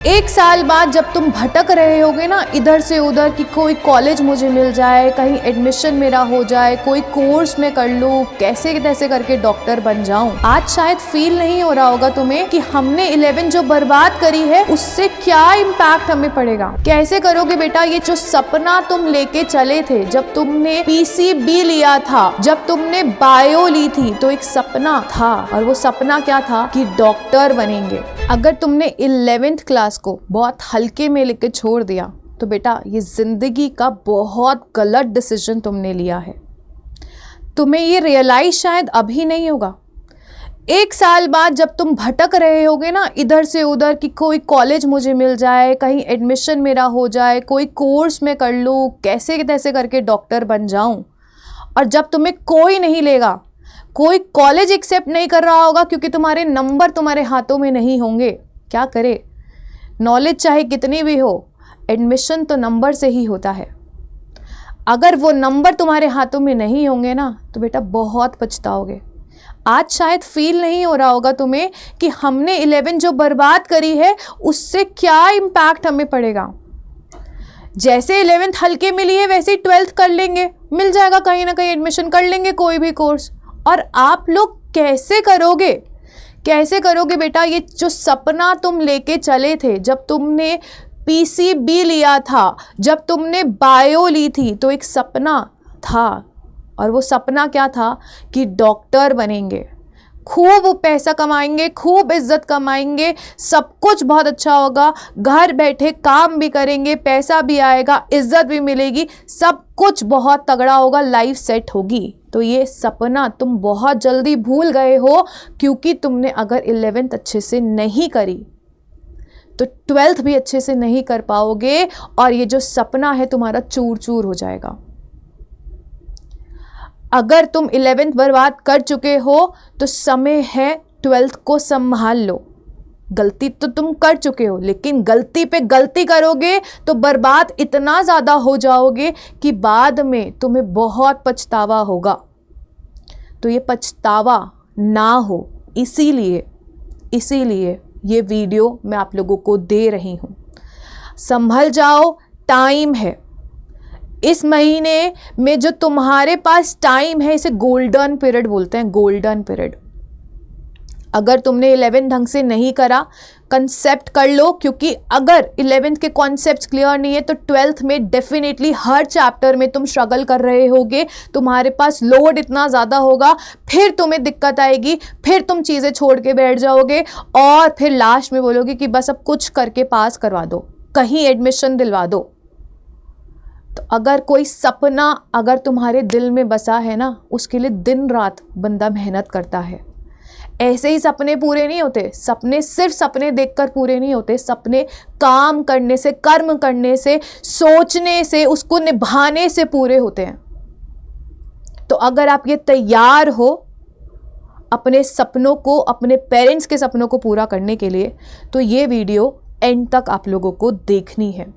एक साल बाद जब तुम भटक रहे होगे ना इधर से उधर कि कोई कॉलेज मुझे मिल जाए, कहीं एडमिशन मेरा हो जाए, कोई कोर्स में कर लूँ, कैसे तैसे करके डॉक्टर बन जाऊं। आज शायद फील नहीं हो रहा होगा तुम्हें कि हमने 11 जो बर्बाद करी है उससे क्या इम्पैक्ट हमें पड़ेगा। कैसे करोगे बेटा, ये जो सपना तुम लेके चले थे, जब तुमने PCB लिया था, जब तुमने बायो ली थी, तो एक सपना था और वो सपना क्या था कि डॉक्टर बनेंगे। अगर तुमने 11th क्लास को बहुत हल्के में लेके छोड़ दिया तो बेटा ये जिंदगी का बहुत गलत डिसीजन तुमने लिया है। तुम्हें ये रियलाइज शायद अभी नहीं होगा। एक साल बाद जब तुम भटक रहे होगे ना इधर से उधर कि कोई कॉलेज मुझे मिल जाए, कहीं एडमिशन मेरा हो जाए, कोई कोर्स में कर लूँ, कैसे तैसे करके डॉक्टर बन जाऊं, और जब तुम्हें कोई नहीं लेगा, कोई कॉलेज एक्सेप्ट नहीं कर रहा होगा क्योंकि तुम्हारे नंबर तुम्हारे हाथों में नहीं होंगे, क्या करे। नॉलेज चाहे कितनी भी हो, एडमिशन तो नंबर से ही होता है। अगर वो नंबर तुम्हारे हाथों में नहीं होंगे ना तो बेटा बहुत पछताओगे। आज शायद फील नहीं हो रहा होगा तुम्हें कि हमने 11 जो बर्बाद करी है उससे क्या इम्पैक्ट हमें पड़ेगा। जैसे 11th हल्के मिली है वैसे ही 12th कर लेंगे, मिल जाएगा कहीं ना कहीं एडमिशन, कर लेंगे कोई भी कोर्स। और आप लोग कैसे करोगे, कैसे करोगे बेटा, ये जो सपना तुम लेके चले थे, जब तुमने PCB लिया था, जब तुमने बायो ली थी, तो एक सपना था और वो सपना क्या था कि डॉक्टर बनेंगे, खूब पैसा कमाएंगे, खूब इज्जत कमाएंगे, सब कुछ बहुत अच्छा होगा, घर बैठे काम भी करेंगे, पैसा भी आएगा, इज्जत भी मिलेगी, सब कुछ बहुत तगड़ा होगा, लाइफ सेट होगी। तो ये सपना तुम बहुत जल्दी भूल गए हो क्योंकि तुमने अगर 11th अच्छे से नहीं करी तो 12th भी अच्छे से नहीं कर पाओगे और ये जो सपना है तुम्हारा चूर चूर हो जाएगा। अगर तुम 11th बर्बाद कर चुके हो तो समय है 12th को संभाल लो। गलती तो तुम कर चुके हो लेकिन गलती पे गलती करोगे तो बर्बाद इतना ज़्यादा हो जाओगे कि बाद में तुम्हें बहुत पछतावा होगा। तो ये पछतावा ना हो इसीलिए ये वीडियो मैं आप लोगों को दे रही हूँ। संभल जाओ, टाइम है। इस महीने में जो तुम्हारे पास टाइम है इसे गोल्डन पीरियड बोलते हैं, गोल्डन पीरियड। अगर तुमने 11 ढंग से नहीं करा, कंसेप्ट कर लो, क्योंकि अगर 11th के कॉन्सेप्ट्स क्लियर नहीं है तो 12th में डेफिनेटली हर चैप्टर में तुम स्ट्रगल कर रहे होगे, तुम्हारे पास लोड इतना ज़्यादा होगा, फिर तुम्हें दिक्कत आएगी, फिर तुम चीज़ें छोड़ के बैठ जाओगे और फिर लास्ट में बोलोगे कि बस अब कुछ करके पास करवा दो, कहीं एडमिशन दिलवा दो। तो अगर कोई सपना अगर तुम्हारे दिल में बसा है ना, उसके लिए दिन रात बंदा मेहनत करता है। ऐसे ही सपने पूरे नहीं होते। सपने सिर्फ सपने देखकर पूरे नहीं होते, सपने काम करने से, कर्म करने से, सोचने से, उसको निभाने से पूरे होते हैं। तो अगर आप ये तैयार हो अपने सपनों को, अपने पेरेंट्स के सपनों को पूरा करने के लिए, तो ये वीडियो एंड तक आप लोगों को देखनी है,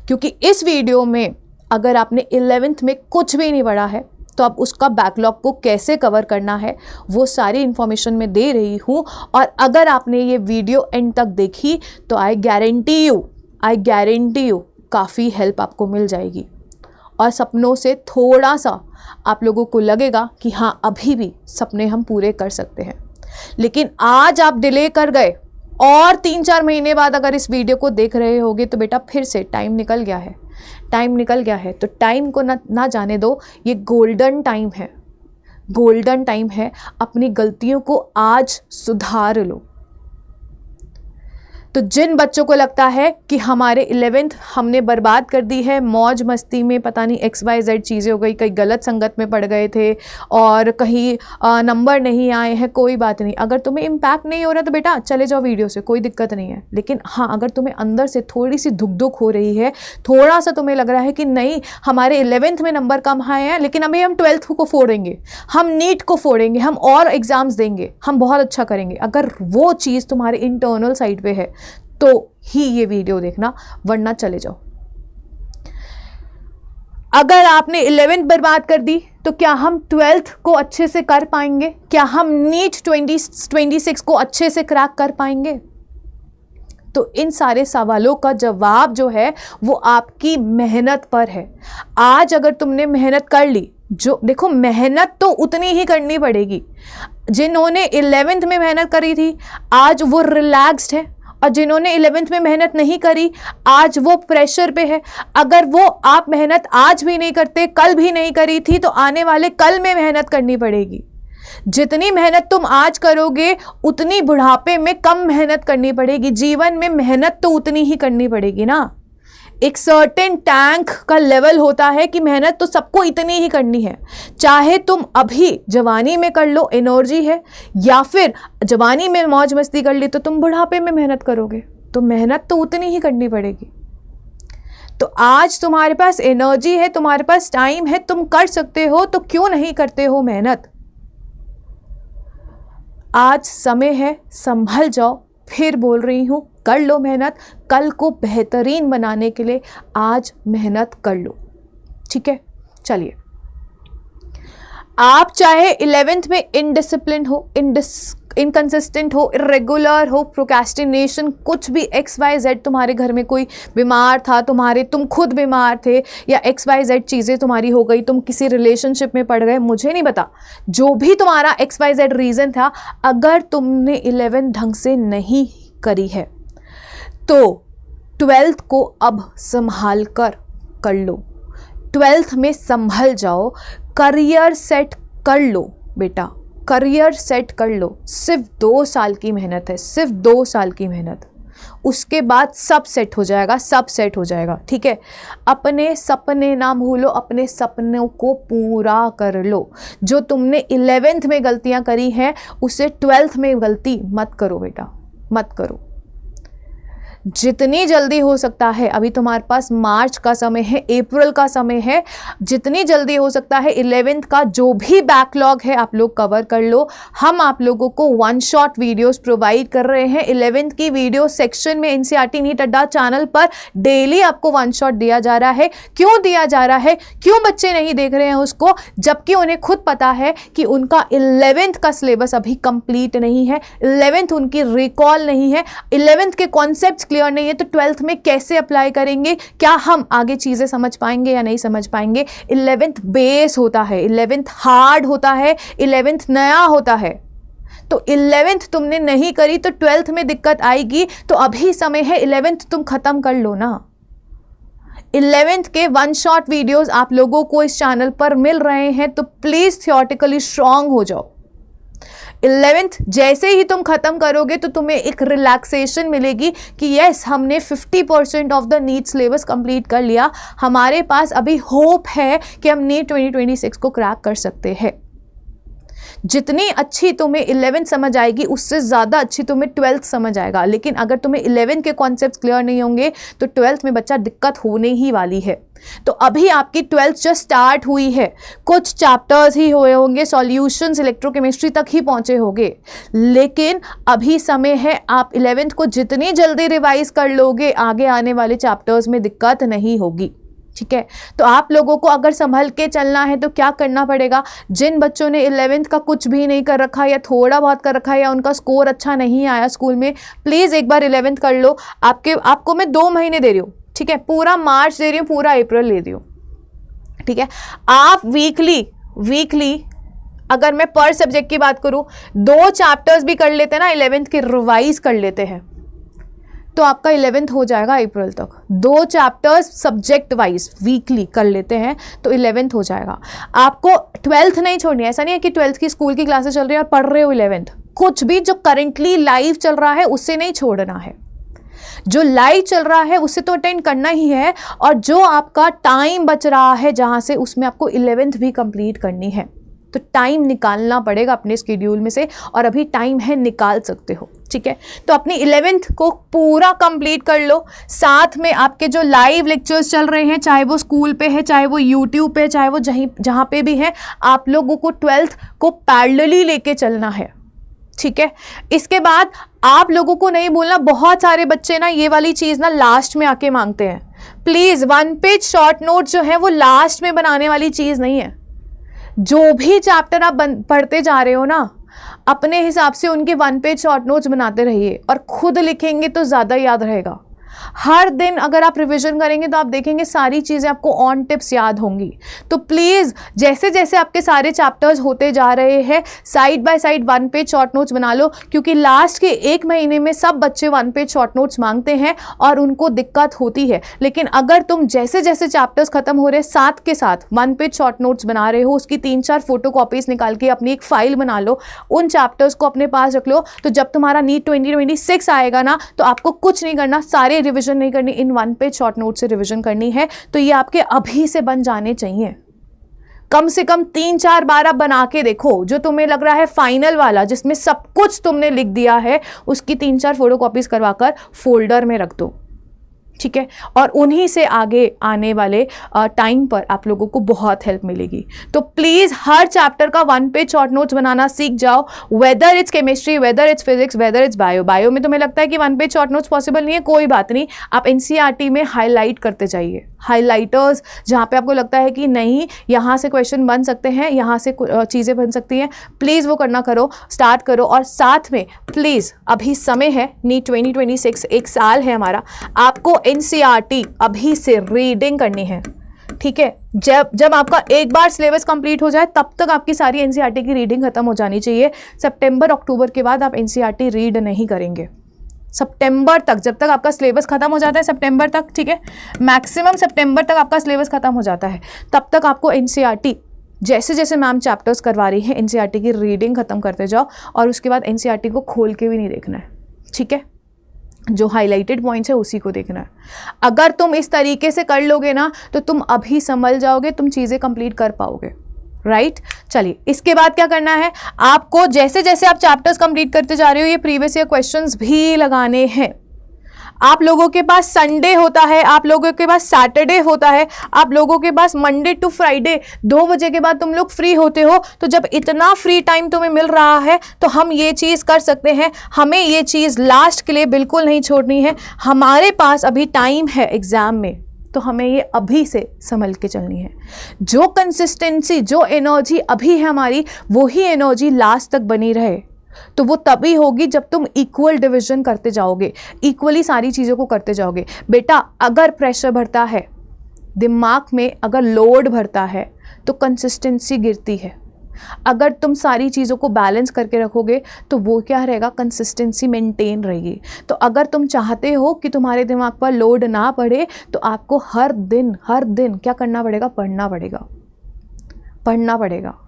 क्योंकि इस वीडियो में अगर आपने 11th में कुछ भी नहीं पढ़ा है तो अब उसका बैकलॉग को कैसे कवर करना है वो सारी इन्फॉर्मेशन मैं दे रही हूँ। और अगर आपने ये वीडियो एंड तक देखी तो आई गारंटी यू काफ़ी हेल्प आपको मिल जाएगी और सपनों से थोड़ा सा आप लोगों को लगेगा कि हाँ अभी भी सपने हम पूरे कर सकते हैं। लेकिन आज आप डिले कर गए और 3-4 महीने बाद अगर इस वीडियो को देख रहे होगे तो बेटा फिर से टाइम निकल गया है, तो टाइम को ना जाने दो। ये गोल्डन टाइम है, अपनी गलतियों को आज सुधार लो। तो जिन बच्चों को लगता है कि हमारे 11th हमने बर्बाद कर दी है, मौज मस्ती में पता नहीं XYZ चीज़ें हो गई, कहीं गलत संगत में पड़ गए थे और कहीं नंबर नहीं आए हैं, कोई बात नहीं। अगर तुम्हें इम्पैक्ट नहीं हो रहा तो बेटा चले जाओ वीडियो से, कोई दिक्कत नहीं है। लेकिन हाँ, अगर तुम्हें अंदर से थोड़ी सी दुख हो रही है, थोड़ा सा तुम्हें लग रहा है कि नहीं हमारे 11th में नंबर कम आए हैं लेकिन अभी हम 12th को फोड़ेंगे, हम नीट को फोड़ेंगे, हम और एग्ज़ाम्स देंगे, हम बहुत अच्छा करेंगे, अगर वो चीज़ तुम्हारे इंटरनल साइड पे है तो ही ये वीडियो देखना, वरना चले जाओ। अगर आपने 11th बर्बाद कर दी तो क्या हम 12th को अच्छे से कर पाएंगे? क्या हम नीट 2026 को अच्छे से क्रैक कर पाएंगे? तो इन सारे सवालों का जवाब जो है वो आपकी मेहनत पर है। आज अगर तुमने मेहनत कर ली, जो देखो मेहनत तो उतनी ही करनी पड़ेगी। जिन्होंने 11th में मेहनत करी थी आज वो रिलैक्स्ड है, और जिन्होंने 11th में मेहनत नहीं करी आज वो प्रेशर पे है। अगर वो आप मेहनत आज भी नहीं करते, कल भी नहीं करी थी, तो आने वाले कल में मेहनत करनी पड़ेगी। जितनी मेहनत तुम आज करोगे उतनी बुढ़ापे में कम मेहनत करनी पड़ेगी। जीवन में मेहनत तो उतनी ही करनी पड़ेगी ना। एक सर्टेन टैंक का लेवल होता है कि मेहनत तो सबको इतनी ही करनी है, चाहे तुम अभी जवानी में कर लो, एनर्जी है, या फिर जवानी में मौज मस्ती कर ली तो तुम बुढ़ापे में मेहनत करोगे, तो मेहनत तो उतनी ही करनी पड़ेगी। तो आज तुम्हारे पास एनर्जी है, तुम्हारे पास टाइम है, तुम कर सकते हो, तो क्यों नहीं करते हो मेहनत। आज समय है, संभल जाओ। फिर बोल रही हूं, कर लो मेहनत। कल को बेहतरीन बनाने के लिए आज मेहनत कर लो, ठीक है। चलिए, आप चाहे 11th में इनडिसिप्लिन हो, इनकंसिस्टेंट हो, इरेगुलर हो, प्रोक्रेस्टिनेशन, कुछ भी XYZ, तुम्हारे घर में कोई बीमार था, तुम खुद बीमार थे, या XYZ चीज़ें तुम्हारी हो गई, तुम किसी रिलेशनशिप में पड़ गए, मुझे नहीं पता, जो भी तुम्हारा XYZ रीज़न था, अगर तुमने 11th ढंग से नहीं करी है तो 12th को अब संभाल कर लो। 12th में संभल जाओ, करियर सेट कर लो बेटा, करियर सेट कर लो। सिर्फ 2 साल की मेहनत है, सिर्फ 2 साल की मेहनत, उसके बाद सब सेट हो जाएगा, सब सेट हो जाएगा, ठीक है। अपने सपने ना भूलो, अपने सपनों को पूरा कर लो। जो तुमने 11th में गलतियां करी हैं उसे 12th में गलती मत करो बेटा, मत करो। जितनी जल्दी हो सकता है, अभी तुम्हारे पास मार्च का समय है, अप्रैल का समय है, जितनी जल्दी हो सकता है 11th का जो भी बैकलॉग है आप लोग कवर कर लो। हम आप लोगों को 1 शॉट वीडियोस प्रोवाइड कर रहे हैं। 11th की वीडियो सेक्शन में NCERT नीट अड्डा चैनल पर डेली आपको 1 शॉट दिया जा रहा है। क्यों दिया जा रहा है, क्यों बच्चे नहीं देख रहे हैं उसको, जबकि उन्हें खुद पता है कि उनका 11th का सिलेबस अभी कंप्लीट नहीं है, 11th उनकी रिकॉल नहीं है, 11th के कॉन्सेप्ट्स क्लियर नहीं है, तो 12th में कैसे अप्लाई करेंगे, क्या हम आगे चीजें समझ पाएंगे या नहीं समझ पाएंगे। 11th बेस होता है, 11th हार्ड होता है, 11th नया होता है। तो 11th तुमने नहीं करी तो 12th में दिक्कत आएगी। तो अभी समय है, 11th तुम खत्म कर लो ना। 11th के 1 शॉट वीडियोस आप लोगों को इस चैनल पर मिल रहे हैं, तो प्लीज थियोरेटिकली स्ट्रांग हो जाओ। 11th जैसे ही तुम खत्म करोगे तो तुम्हें एक रिलैक्सेशन मिलेगी कि यस, हमने 50% of the NEET syllabus complete कर लिया, हमारे पास अभी होप है कि हम नीट 2026 को क्रैक कर सकते हैं। जितनी अच्छी तुम्हें 11th समझ आएगी उससे ज़्यादा अच्छी तुम्हें 12th समझ आएगा। लेकिन अगर तुम्हें 11th के कॉन्सेप्ट्स क्लियर नहीं होंगे तो 12th में बच्चा दिक्कत होने ही वाली है। तो अभी आपकी 12th जस्ट स्टार्ट हुई है, कुछ चैप्टर्स ही हुए होंगे, सॉल्यूशंस इलेक्ट्रोकेमिस्ट्री तक ही पहुंचे होंगे, लेकिन अभी समय है, आप 11th को जितनी जल्दी रिवाइज कर लोगे आगे आने वाले चैप्टर्स में दिक्कत नहीं होगी, ठीक है। तो आप लोगों को अगर संभल के चलना है तो क्या करना पड़ेगा, जिन बच्चों ने 11th का कुछ भी नहीं कर रखा या थोड़ा बहुत कर रखा है या उनका स्कोर अच्छा नहीं आया स्कूल में, प्लीज़ एक बार 11th कर लो। आपको मैं 2 महीने दे रही हूँ, ठीक है, पूरा मार्च दे रही हूँ, पूरा अप्रैल ले रही हूँ, ठीक है। आप वीकली अगर मैं पर सब्जेक्ट की बात करूँ 2 चैप्टर्स भी कर लेते हैं ना 11th के, रिवाइज कर लेते हैं, तो आपका 11th हो जाएगा अप्रैल तक। 2 चैप्टर्स सब्जेक्ट वाइज वीकली कर लेते हैं तो 11th हो जाएगा। आपको 12th नहीं छोड़नी है, ऐसा नहीं है कि 12th की स्कूल की क्लासेस चल रही है और पढ़ रहे हो 11th, कुछ भी जो करेंटली लाइव चल रहा है उससे नहीं छोड़ना है। जो लाइव चल रहा है उससे तो अटेंड करना ही है, और जो आपका टाइम बच रहा है जहां से, उसमें आपको 11th भी कंप्लीट करनी है। तो टाइम निकालना पड़ेगा अपने स्केड्यूल में से, और अभी टाइम है, निकाल सकते हो, ठीक है। तो अपनी 11th को पूरा कंप्लीट कर लो। साथ में आपके जो लाइव लेक्चर्स चल रहे हैं, चाहे वो स्कूल पे है, चाहे वो यूट्यूब पे, चाहे वो जहाँ पे भी है, आप लोगों को 12th को पैरेलली लेके चलना है, ठीक है। इसके बाद आप लोगों को नहीं बोलना, बहुत सारे बच्चे ना ये वाली चीज़ ना लास्ट में आके मांगते हैं। प्लीज़ 1 पेज शॉर्ट नोट जो है वो लास्ट में बनाने वाली चीज़ नहीं है। जो भी चैप्टर आप पढ़ते जा रहे हो ना, अपने हिसाब से उनके 1 पेज शॉर्ट नोट्स बनाते रहिए और खुद लिखेंगे तो ज़्यादा याद रहेगा। हर दिन अगर आप रिवीजन करेंगे तो आप देखेंगे सारी चीज़ें आपको ऑन टिप्स याद होंगी। तो प्लीज़ जैसे जैसे आपके सारे चैप्टर्स होते जा रहे हैं, side by side 1 page short notes बना लो, क्योंकि लास्ट के 1 महीने में सब बच्चे 1 पेज शॉर्ट नोट्स मांगते हैं और उनको दिक्कत होती है। लेकिन अगर तुम जैसे जैसे चैप्टर्स खत्म हो रहे हैं साथ के साथ 1 पेज शॉर्ट नोट्स बना रहे हो, उसकी 3-4 फोटो कॉपीज निकाल के अपनी एक फाइल बना लो, उन चैप्टर्स को अपने पास रख लो, तो जब तुम्हारा नीट 2026 आएगा ना, तो आपको कुछ नहीं करना, सारे रिविजन नहीं करनी, इन 1 पेज शॉर्ट नोट से रिविजन करनी है। तो ये आपके अभी से बन जाने चाहिए। कम से कम 3-4 बार आप बना के देखो, जो तुम्हें लग रहा है फाइनल वाला जिसमें सब कुछ तुमने लिख दिया है, उसकी 3-4 फोटो कॉपीज करवाकर फोल्डर में रख दो, ठीक है। और उन्हीं से आगे आने वाले टाइम पर आप लोगों को बहुत हेल्प मिलेगी। तो प्लीज़ हर चैप्टर का 1 पेज शॉर्ट नोट्स बनाना सीख जाओ, whether it's chemistry, whether it's physics, whether it's bio. Bio में तुम्हें लगता है कि 1 पेज शॉर्ट नोट्स पॉसिबल नहीं है, कोई बात नहीं, आप एनसीईआरटी में हाईलाइट करते जाइए, हाईलाइटर्स, जहाँ पे आपको लगता है कि नहीं यहाँ से क्वेश्चन बन सकते हैं, यहाँ से चीज़ें बन सकती हैं, प्लीज़ वो करना करो, स्टार्ट करो। और साथ में प्लीज़ अभी समय है, नीट 2026 एक साल है हमारा, आपको एनसीईआरटी अभी से रीडिंग करनी है, ठीक है। जब आपका एक बार सिलेबस कंप्लीट हो जाए तब तक आपकी सारी एनसीईआरटी की रीडिंग खत्म हो जानी चाहिए। सितंबर अक्टूबर के बाद आप एनसीईआरटी रीड नहीं करेंगे, सितंबर तक, जब तक आपका सिलेबस खत्म हो जाता है सितंबर तक, ठीक है, मैक्सिमम सितंबर तक आपका सिलेबस खत्म हो जाता है, तब तक आपको एनसीईआरटी जैसे जैसे मैम चैप्टर्स करवा रही हैं एनसीईआरटी की रीडिंग खत्म करते जाओ, और उसके बाद एनसीईआरटी को खोल के भी नहीं देखना है, ठीक है, जो हाईलाइटेड पॉइंट्स है उसी को देखना है। अगर तुम इस तरीके से कर लोगे ना तो तुम अभी संभल जाओगे, तुम चीज़ें कंप्लीट कर पाओगे, राइट। चलिए इसके बाद क्या करना है, आपको जैसे जैसे आप चैप्टर्स कंप्लीट करते जा रहे हो ये प्रीवियस ईयर क्वेश्चंस भी लगाने हैं। आप लोगों के पास संडे होता है, आप लोगों के पास सैटरडे होता है, आप लोगों के पास मंडे टू फ्राइडे 2 बजे के बाद तुम लोग फ्री होते हो। तो जब इतना फ्री टाइम तुम्हें मिल रहा है तो हम ये चीज़ कर सकते हैं, हमें ये चीज़ लास्ट के लिए बिल्कुल नहीं छोड़नी है। हमारे पास अभी टाइम है एग्ज़ाम में, तो हमें ये अभी से संभल के चलनी है। जो कंसिस्टेंसी, जो एनर्जी अभी है हमारी, वही एनर्जी लास्ट तक बनी रहे। तो वो तभी होगी जब तुम इक्वल डिवीजन करते जाओगे, इक्वली सारी चीज़ों को करते जाओगे। बेटा अगर प्रेशर बढ़ता है दिमाग में, अगर लोड बढ़ता है तो कंसिस्टेंसी गिरती है। अगर तुम सारी चीज़ों को बैलेंस करके रखोगे तो वो क्या रहेगा, कंसिस्टेंसी मेंटेन रहेगी। तो अगर तुम चाहते हो कि तुम्हारे दिमाग पर लोड ना पड़े तो आपको हर दिन क्या करना पड़ेगा, पढ़ना पड़ेगा, पढ़ना पढ़ेगा।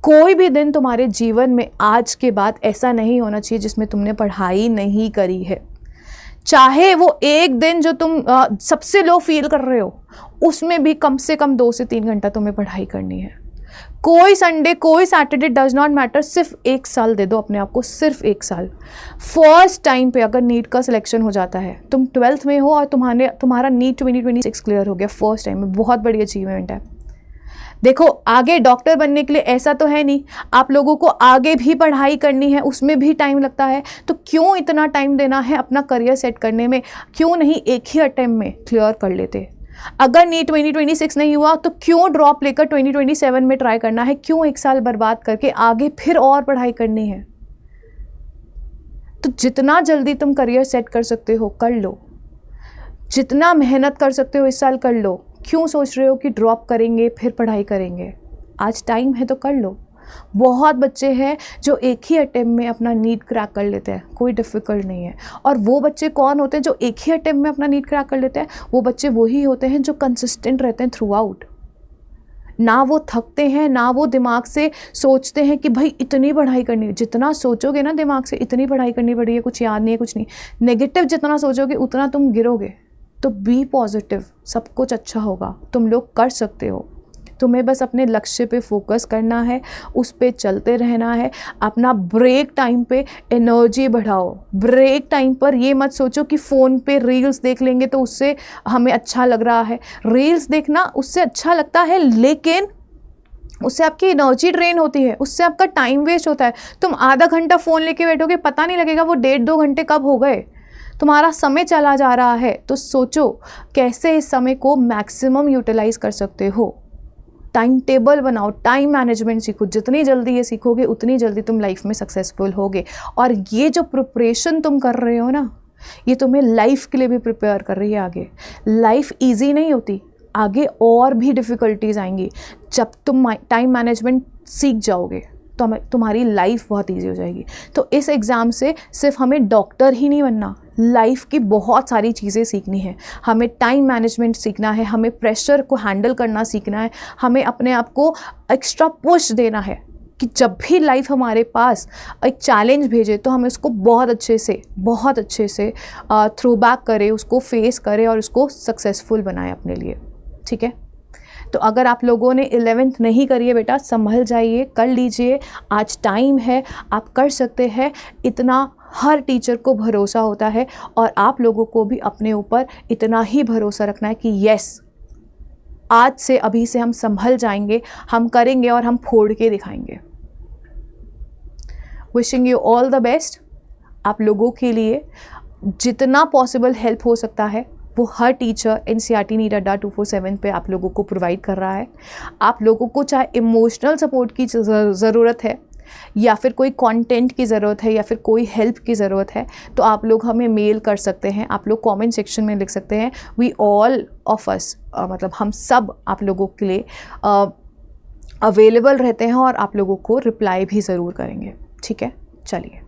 कोई भी दिन तुम्हारे जीवन में आज के बाद ऐसा नहीं होना चाहिए जिसमें तुमने पढ़ाई नहीं करी है। चाहे वो एक दिन जो तुम सबसे लो फील कर रहे हो, उसमें भी कम से कम 2 से 3 घंटा तुम्हें पढ़ाई करनी है। कोई संडे, कोई सैटरडे, डज नॉट मैटर, सिर्फ 1 साल दे दो अपने आप को, सिर्फ 1 साल। फर्स्ट टाइम पे अगर नीट का सिलेक्शन हो जाता है, तुम 12th में हो और तुम्हारा नीट 2026 क्लियर हो गया फर्स्ट टाइम में, बहुत बड़ी अचीवमेंट है। देखो आगे डॉक्टर बनने के लिए ऐसा तो है नहीं, आप लोगों को आगे भी पढ़ाई करनी है, उसमें भी टाइम लगता है। तो क्यों इतना टाइम देना है अपना करियर सेट करने में, क्यों नहीं एक ही अटेम्प्ट में क्लियर कर लेते। अगर नीट 2026 नहीं हुआ तो क्यों ड्रॉप लेकर 2027 में ट्राई करना है, क्यों 1 साल बर्बाद करके आगे फिर और पढ़ाई करनी है। तो जितना जल्दी तुम करियर सेट कर सकते हो कर लो, जितना मेहनत कर सकते हो इस साल कर लो। क्यों सोच रहे हो कि ड्रॉप करेंगे फिर पढ़ाई करेंगे, आज टाइम है तो कर लो। बहुत बच्चे हैं जो एक ही अटेम्प्ट में अपना नीट क्रैक कर लेते हैं, कोई डिफ़िकल्ट नहीं है। और वो बच्चे कौन होते हैं जो एक ही अटेम्प्ट में अपना नीट क्रैक कर लेते हैं, वो बच्चे वही होते हैं जो कंसिस्टेंट रहते हैं थ्रू आउट। ना वो थकते हैं, ना वो दिमाग से सोचते हैं कि भाई इतनी पढ़ाई करनी है। जितना सोचोगे ना दिमाग से इतनी पढ़ाई करनी पड़ी है, कुछ याद नहीं है, कुछ नहीं, नेगेटिव जितना सोचोगे उतना तुम गिरोगे। तो बी पॉजिटिव, सब कुछ अच्छा होगा, तुम लोग कर सकते हो। तुम्हें बस अपने लक्ष्य पे फोकस करना है, उस पे चलते रहना है। अपना ब्रेक टाइम पे एनर्जी बढ़ाओ। ब्रेक टाइम पर ये मत सोचो कि फ़ोन पे रील्स देख लेंगे तो उससे हमें अच्छा लग रहा है। रील्स देखना उससे अच्छा लगता है, लेकिन उससे आपकी एनर्जी ड्रेन होती है, उससे आपका टाइम वेस्ट होता है। तुम आधा घंटा फ़ोन लेके बैठोगे, पता नहीं लगेगा वो 1.5-2 घंटे कब हो गए, तुम्हारा समय चला जा रहा है। तो सोचो कैसे इस समय को मैक्सिमम यूटिलाइज कर सकते हो। टाइम टेबल बनाओ, टाइम मैनेजमेंट सीखो। जितनी जल्दी ये सीखोगे उतनी जल्दी तुम लाइफ में सक्सेसफुल होगे। और ये जो प्रिपरेशन तुम कर रहे हो ना, ये तुम्हें लाइफ के लिए भी प्रिपेयर कर रही है आगे। लाइफ ईजी नहीं होती, आगे और भी डिफ़िकल्टीज आएंगी। जब तुम टाइम मैनेजमेंट सीख जाओगे तो तुम्हारी लाइफ बहुत ईजी हो जाएगी। तो इस एग्ज़ाम से सिर्फ हमें डॉक्टर ही नहीं बनना, लाइफ की बहुत सारी चीज़ें सीखनी है। हमें टाइम मैनेजमेंट सीखना है, हमें प्रेशर को हैंडल करना सीखना है, हमें अपने आप को एक्स्ट्रा पुश देना है कि जब भी लाइफ हमारे पास एक चैलेंज भेजे तो हम उसको बहुत अच्छे से थ्रो बैक करें, उसको फेस करें और उसको सक्सेसफुल बनाएं अपने लिए। ठीक है, तो अगर आप लोगों ने 11th नहीं करी है बेटा, संभल जाइए, कर लीजिए, आज टाइम है, आप कर सकते हैं। इतना हर टीचर को भरोसा होता है और आप लोगों को भी अपने ऊपर इतना ही भरोसा रखना है कि यस, आज से अभी से हम संभल जाएंगे, हम करेंगे और हम फोड़ के दिखाएंगे। Wishing you all the best. आप लोगों के लिए जितना पॉसिबल हेल्प हो सकता है वो हर टीचर NCERT नीट अड्डा 247 पे आप लोगों को प्रोवाइड कर रहा है। आप लोगों को चाहे इमोशनल सपोर्ट की ज़रूरत है या फिर कोई कंटेंट की ज़रूरत है या फिर कोई हेल्प की ज़रूरत है, तो आप लोग हमें मेल कर सकते हैं, आप लोग कमेंट सेक्शन में लिख सकते हैं। वी ऑल ऑफ अस, मतलब हम सब आप लोगों के लिए अवेलेबल रहते हैं और आप लोगों को रिप्लाई भी ज़रूर करेंगे। ठीक है, चलिए।